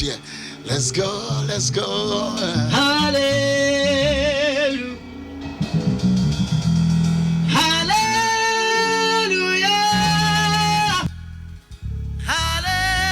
Yeah, let's go, let's go. Hallelujah. Hallelujah. Hallelujah.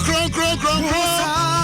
Cron, cron, cron, cron.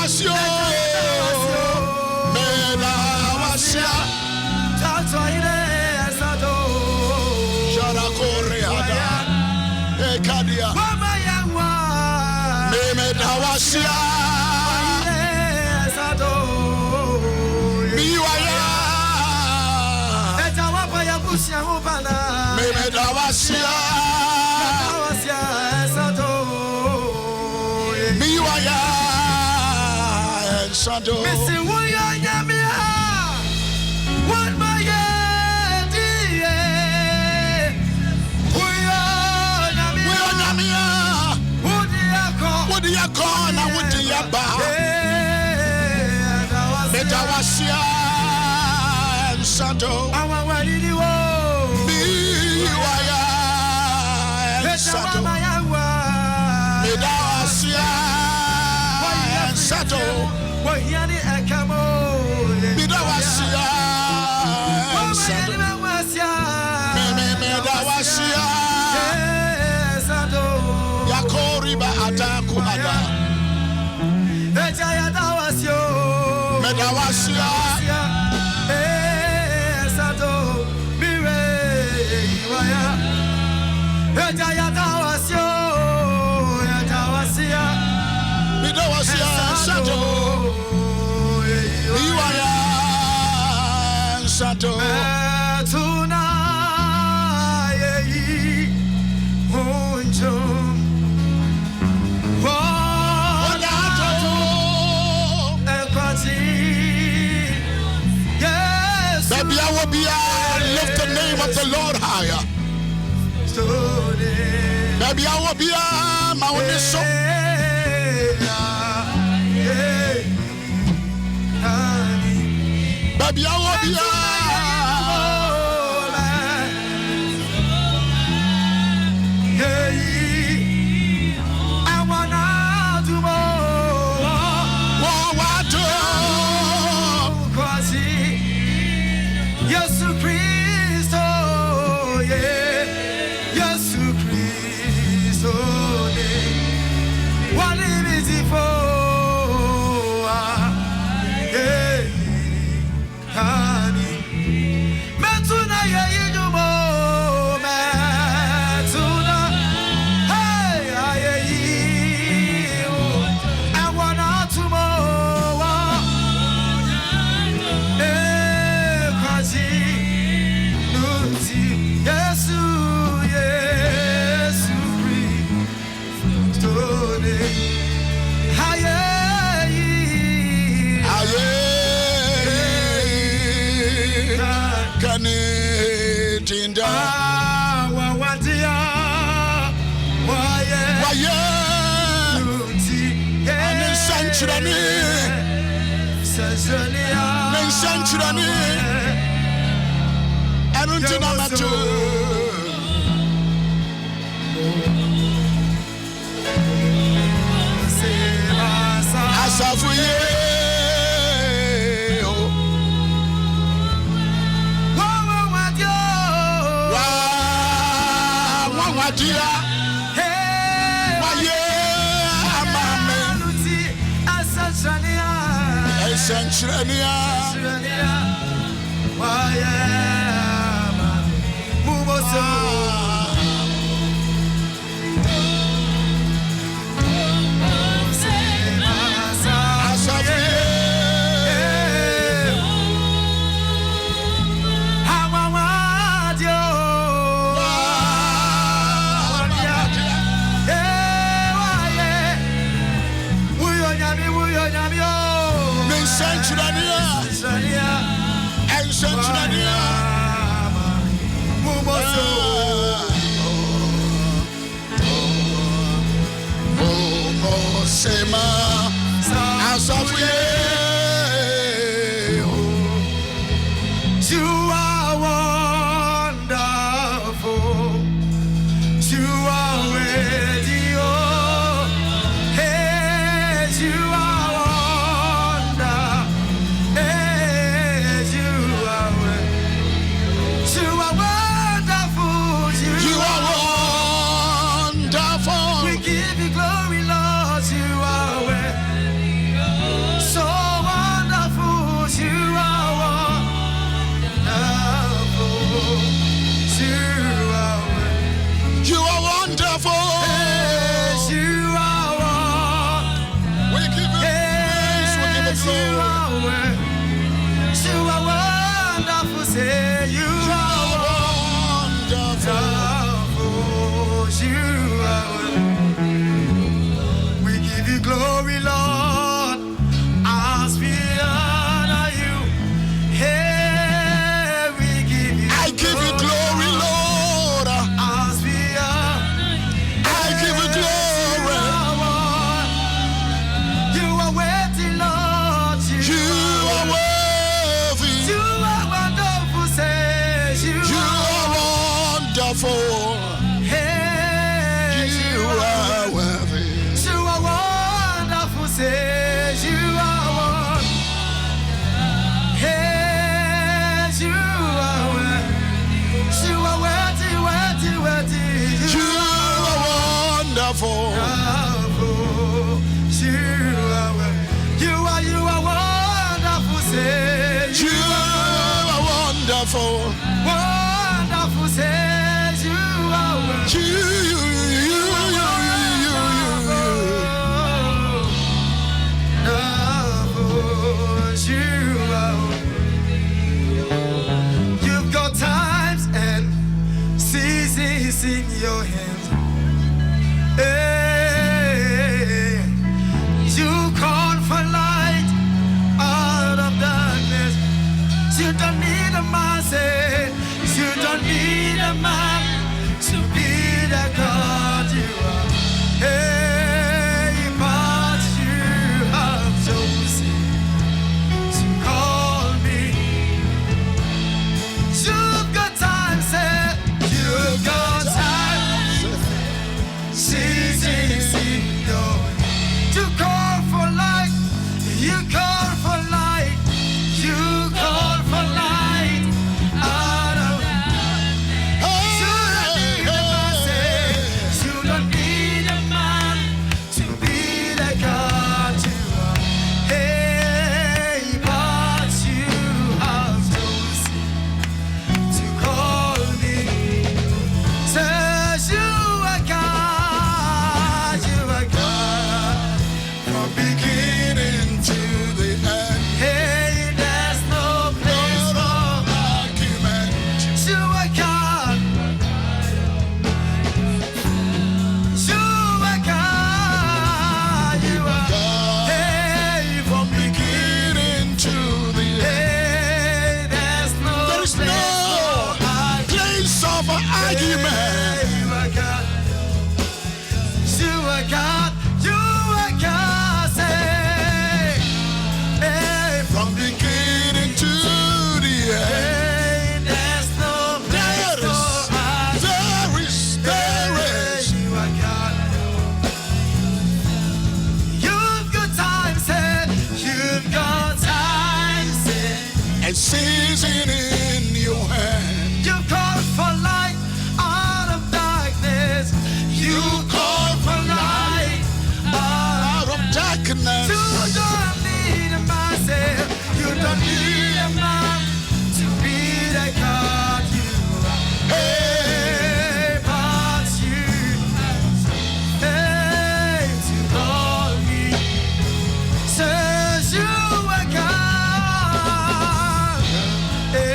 Medawasio. Medawasia. Sharakoreada. Ekadia. Medawasia. Biwaya. Medawasia. Biwaya. Sado. Gonna with the Yaba Medawasia and Santo Biwaya and Santo Medawasia and Santo Medawasia and Santo Medawasia Yakoriba Ataku Ada Medawasia Sato Mire Waya Yadawasio Yadawasia Medawasia Sato Biwaya Sato Tuna Ye Hunjum Baby, I will be lift the name of the Lord higher. Baby, I will be my only son. Baby, I will be I wanna do more. What do? Yesu Christo, yeah. Yesu Christo, what is it for? Yeah, honey. Metuna ya ijumo, metuna. Hey, I wanna tomorrow. Yesu, Yesu Christo, haye, kane tinda, wawadia, waye, ane sanchirani, Anuntina matu. Asafuye. Wawadia. Wawadia. Hey. Waye amame. Asanchania. Waye. Mumoso. Sema Asafuye. You are wonderful. You are worthy. Hey, you are wonderful. Hey, you are wonderful. you are wonderful. You are. We give you glory, Lord, as we honor you. Hey, we give you. I give you glory, Lord. As we honor you. I give you glory. You are worthy, Lord. You are worthy. You are wonderful, say you are wonderful. Hey, You are worthy. you are wonderful, say you are wonderful. Hey, you are worthy, worthy, worthy. You are wonderful. You are wonderful, say You are wonderful. wonderful, say you are You, You've got times and seasons in your hands. Hey, you call for light out of darkness. You don't need a man, say. You don't need a man to be the God you are. Hey, but you have chosen to call me. You've got time, say. You've got time. Seasons in your. You call for light. You call for light. You call for light out of. You don't need a man to be the God you are. Hey, but you have chosen to call me. Says you are God, from beginning to the end. Hey, there's no place for Argument. you are God. You are God. You are God. Hey, from Beginning to the end. Hey, there's no There is place no for place of argument. You are God. You are God. You are God. Say, hey, From beginning to the end. hey, there's no place for There is. You are God. You've got time, say. You've got time, say. And season in your hand. You call for light out of darkness. You call for light out Out of darkness. You don't need a man, say. You don't need a man to be the God you are. Hey, but you, hey, to call me, says you are God. Hey,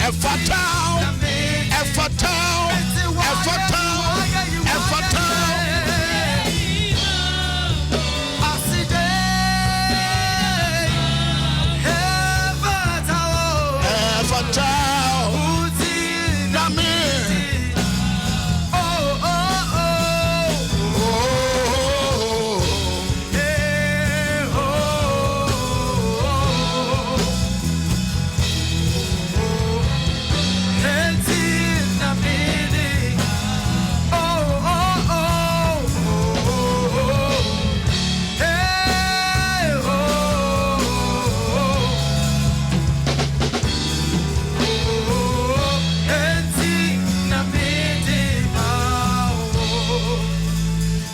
Efatao, Efatao, Efatao, Efatao.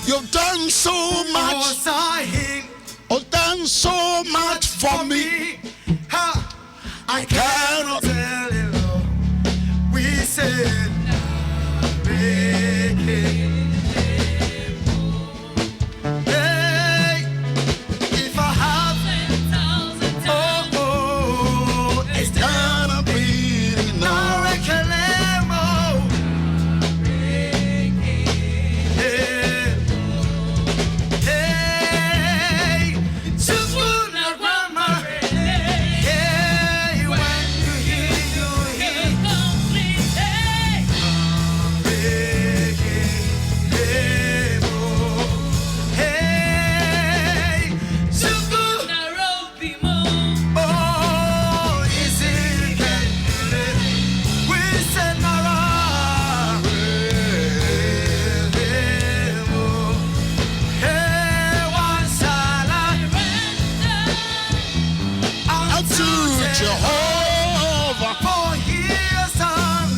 You've done so much. Oh, done so much for me. I cannot tell you. We said, hey, if I have 10,000 it's gonna be enough. Jehovah, for he has done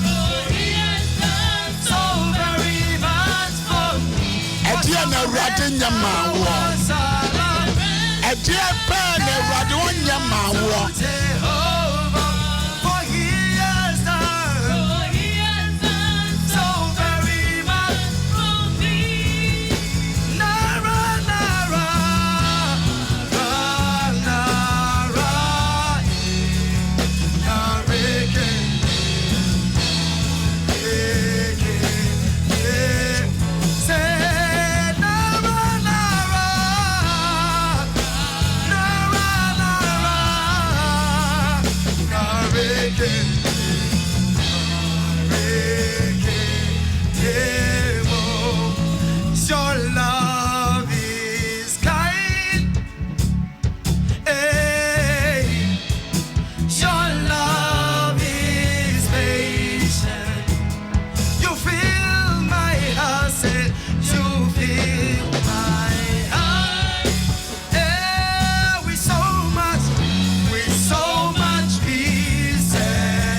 so very much for me. Ediana Radinyamawa, Ediana Radinyamawa. Jehovah, for he has done so very much for me. Nara, Nara, Nara. Your love is kind. Your love is patient. You fill my heart, you fill my heart. With so much peace and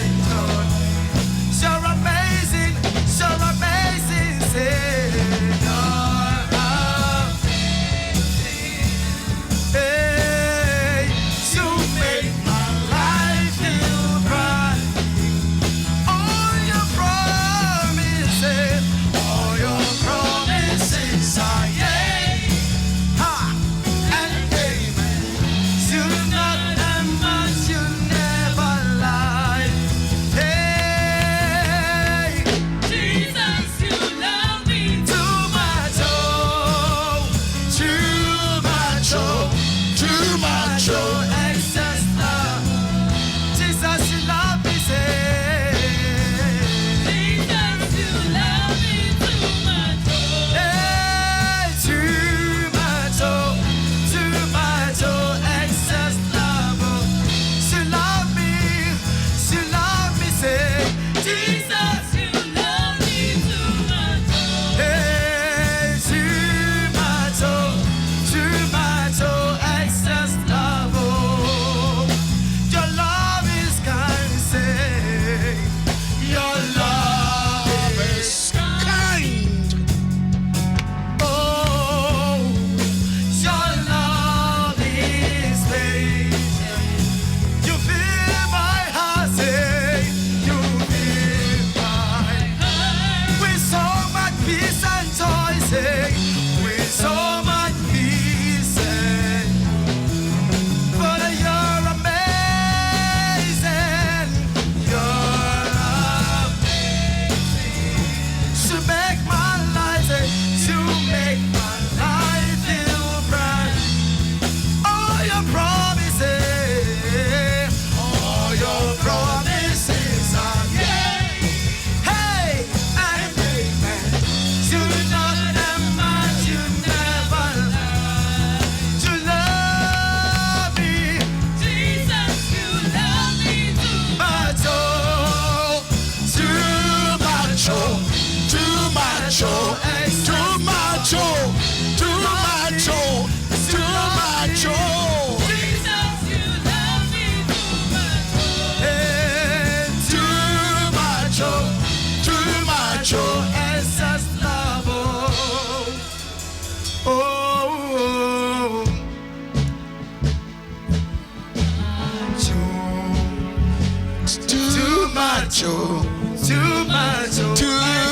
Too much. Too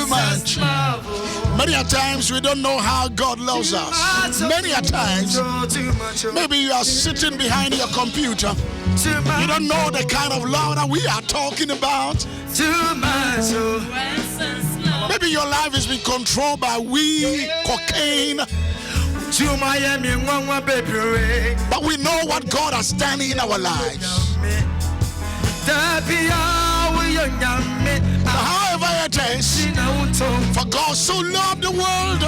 much. Many a times we don't know how God loves us. Many a times, maybe you are sitting behind your computer. You don't know the kind of love that we are talking about. Maybe your life has been controlled by weed, cocaine. But we know what God has done in our lives. However it is, for God so loved the world.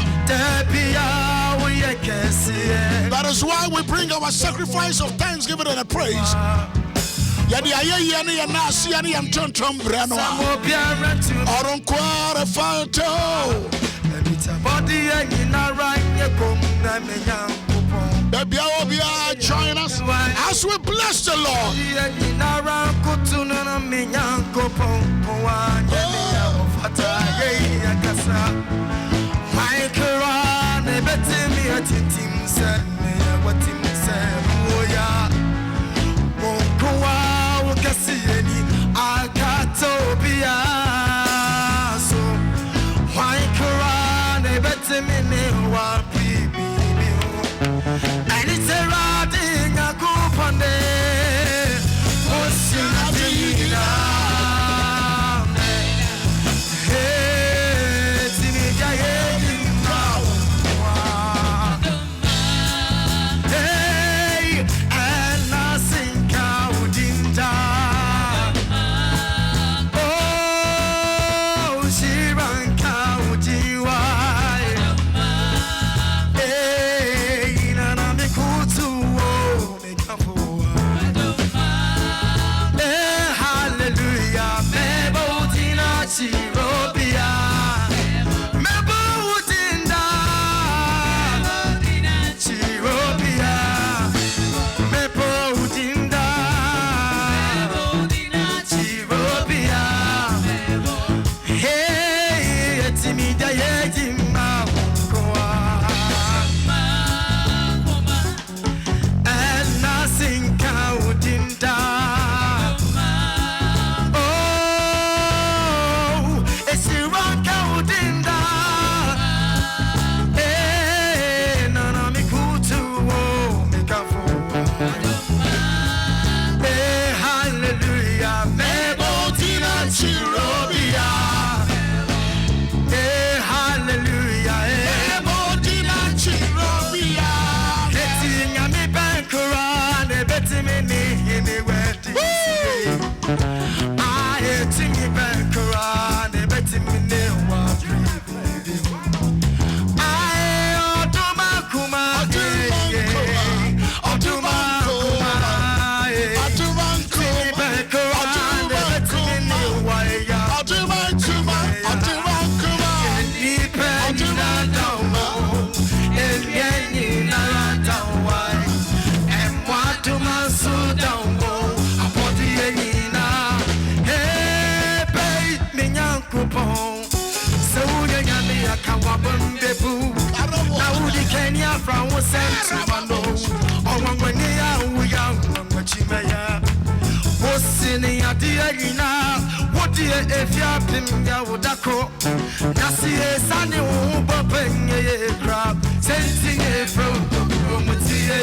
That is why we bring our sacrifice of thanksgiving and a praise. Join us as we bless the Lord. And it's a riding a coupon there. What's your idea? Hey, Timidia, hey, and nothing out in down. Oh, she ran county wide. From was sent to Mano, or when we young, was in the idea, what dear if you have been Yawudako, Nasi, Sunny, Bobbing a crab, sensing a from Mutia,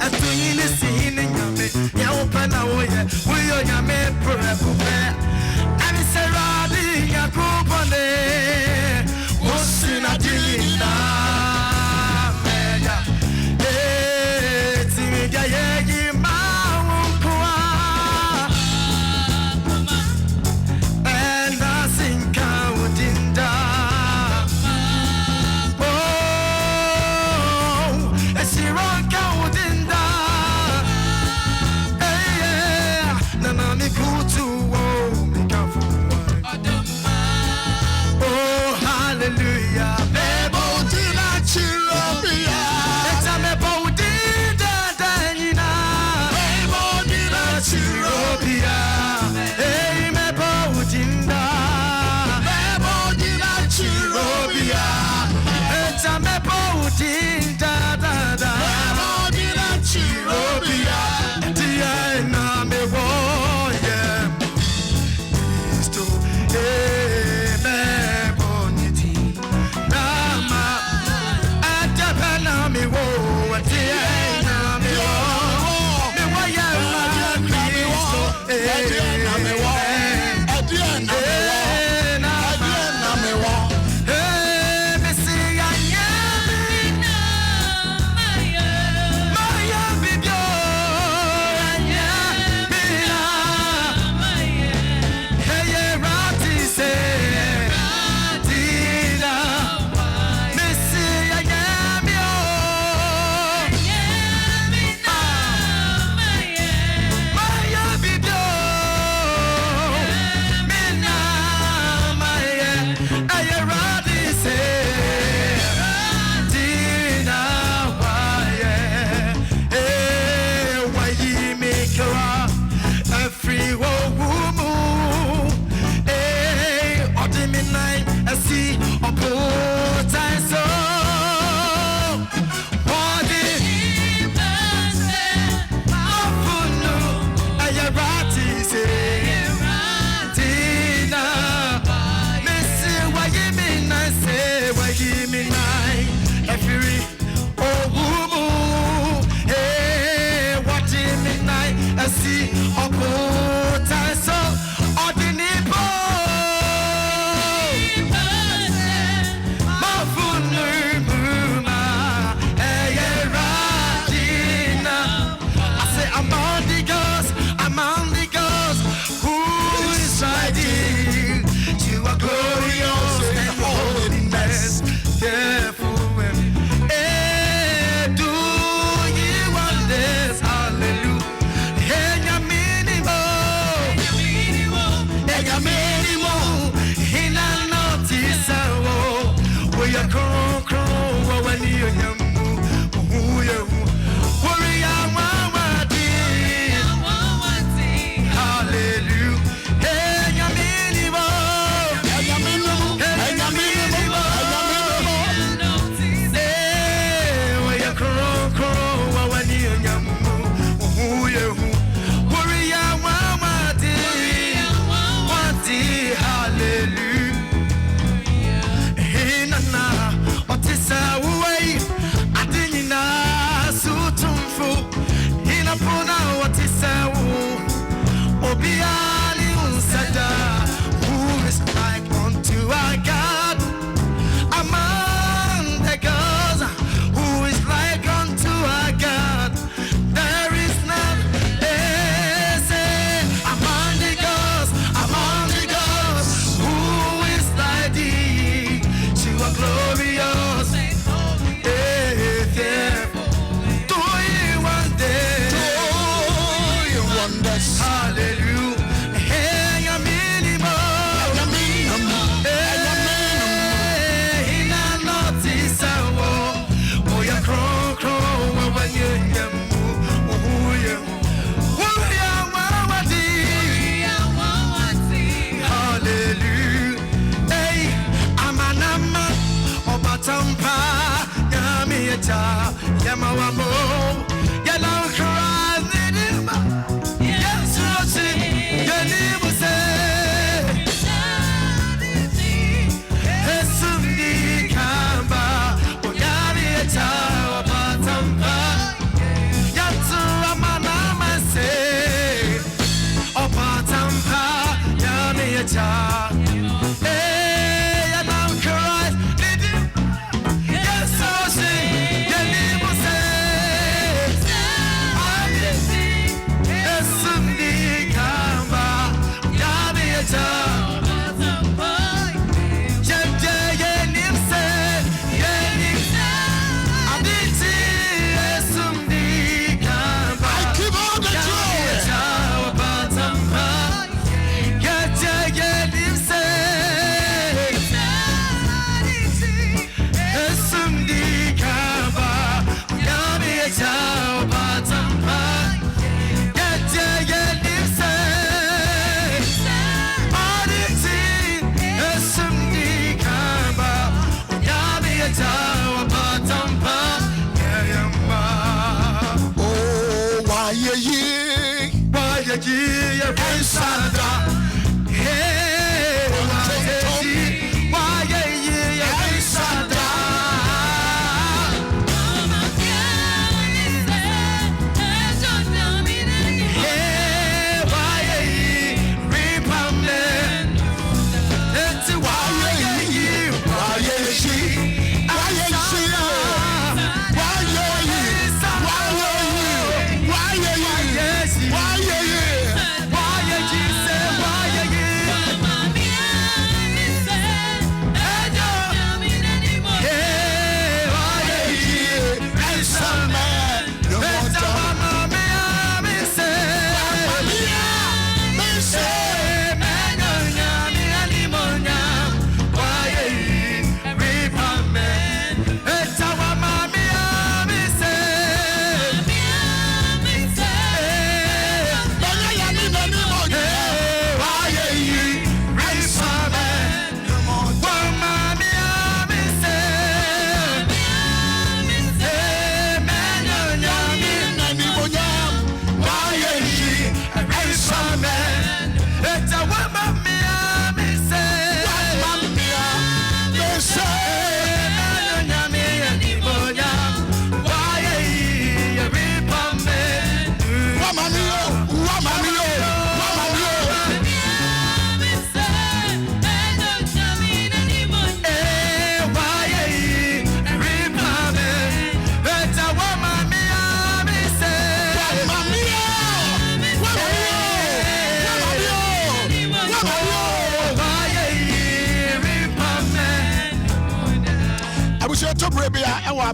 as to in the scene in Yame, Yaopan away, we are Yame, Purple, and it's a riding a coupon, was in a dinner. minimum in a notice. We are crow when you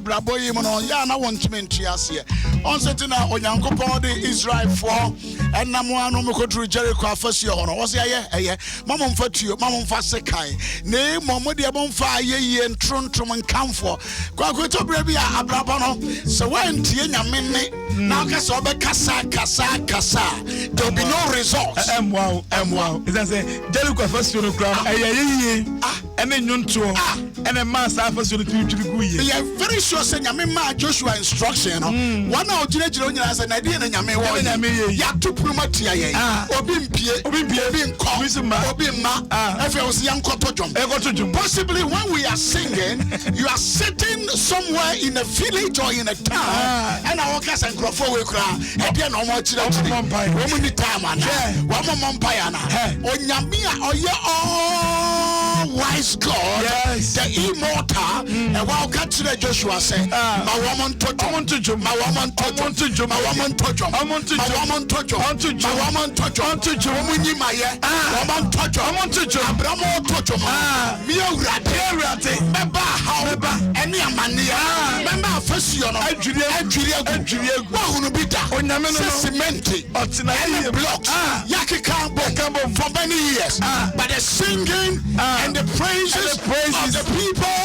Brabo Yimono, Yana won't mean Chiasia. On Satina, Onyankopon, the Israel for and Namuano Mokotru Jericho first year on was a Mamma Fatu, Mamma Fasekai, name Momodia Bonfa ye and Trum and Camphor. Quaquito Brabia Abrabano, so when Tiena Minute, now Casoba Casa, there'll be no results. Wow. Is that say Jericho first year crowd, and then Yunto, and a mass first year to be. Yeah, very sure saying Joshua instruction. One out as an idea and Yatu Plumatia, possibly when we are singing, you are sitting somewhere in a village or in a town, and our cast and Crawford cry, and then no more children, woman Mompayana, or Yamia, or your wise God, the immortal, and while catching Joshua say, my woman touch, my woman touch, my woman touch, my woman touch, my woman touch, my woman touch, woman touch, Abramo touch, Mia Rate, Meba, however, any mania, Member Fashion, Julia, who be down, Cementi, or blocks, Yakika, for many years, but the singing and the praises of the people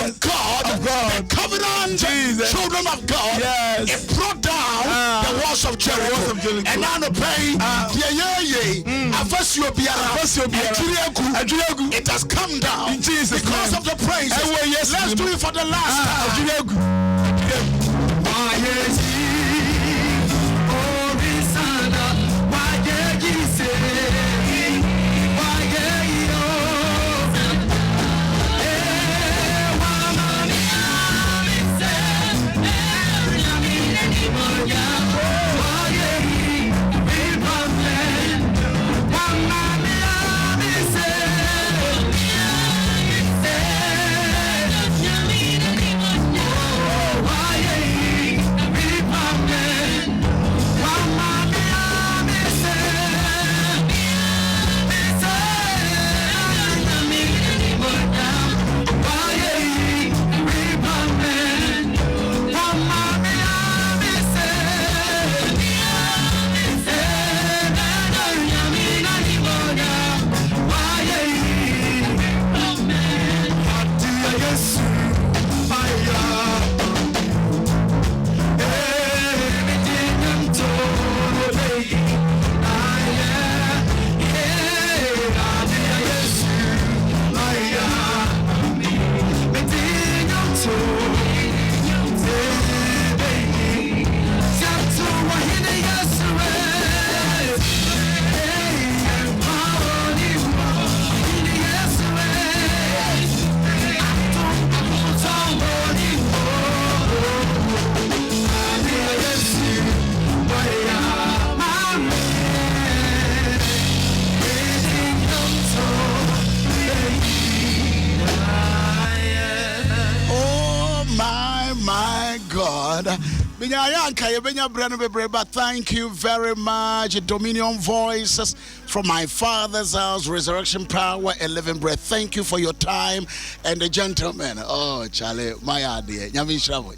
of God, the covenant children of God, it brought down the walls of Jericho. And now to pay, it has come down because of the praise. Let's do it for the last time. But thank you very much. Dominion Voices from my Father's house, Resurrection Power, and Living Breath. Thank you for your time. And the gentlemen, oh Charlie, my idea. Yamishramo.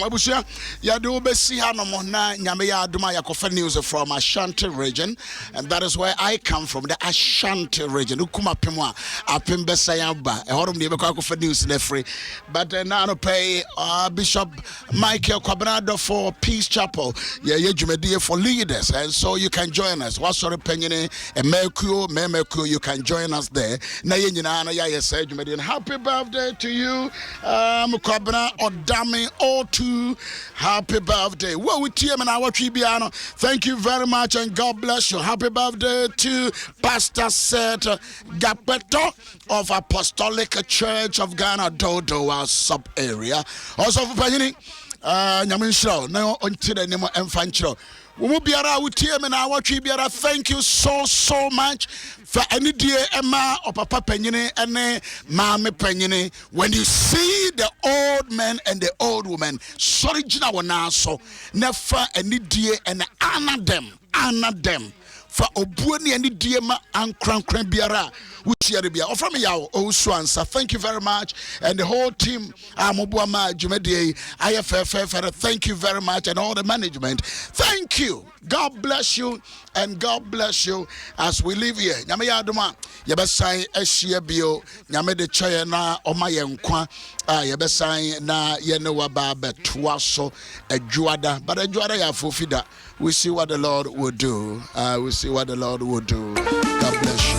Abushia, Yadu Besi Hanomona, Yamia Dumaya Kofa News from Ashanti region, and that is where I come from, the Ashanti region. Ukuma Pimwa, Apimbesayamba, a Horum Kofa News free. But now to pay Bishop Michael Quabrado for Peace Chapel, Jumedia for leaders, and so you can join us. What sort of penny and Mercury, you can join us there. Happy birthday to you, Mukabana Odami O2. Happy birthday. Well, with TM and our Tribiano. Thank you very much and God bless you. Happy birthday to Pastor Seth Gapeto of Apostolic Church of Ghana, Dodo, our sub area. Also for Penny. Nyaminsho, now until the name of Enfancho. Thank you so much for any dear Emma or Papa Penny and Mammy Penny. When you see the old man and the old woman, sorry, Jina Wanaso, never any dear and honor them for Obuani and the dear and Cran Biara. Tieribia, or from Yaw Owusu Ansah. Thank you very much. And the whole team, Amobuama, Jumedi, IFFF, thank you very much. And all the management. Thank you. God bless you. And God bless you as we live here. Nyame Adoma, Yabasai Eshia Bio, Nyame de Chayana, Omayenkwa, Yabasai na Yenowaba Betuaso, a Juada, but a Juada Yafufida. We see what the Lord will do. We see what the Lord will do. God bless you.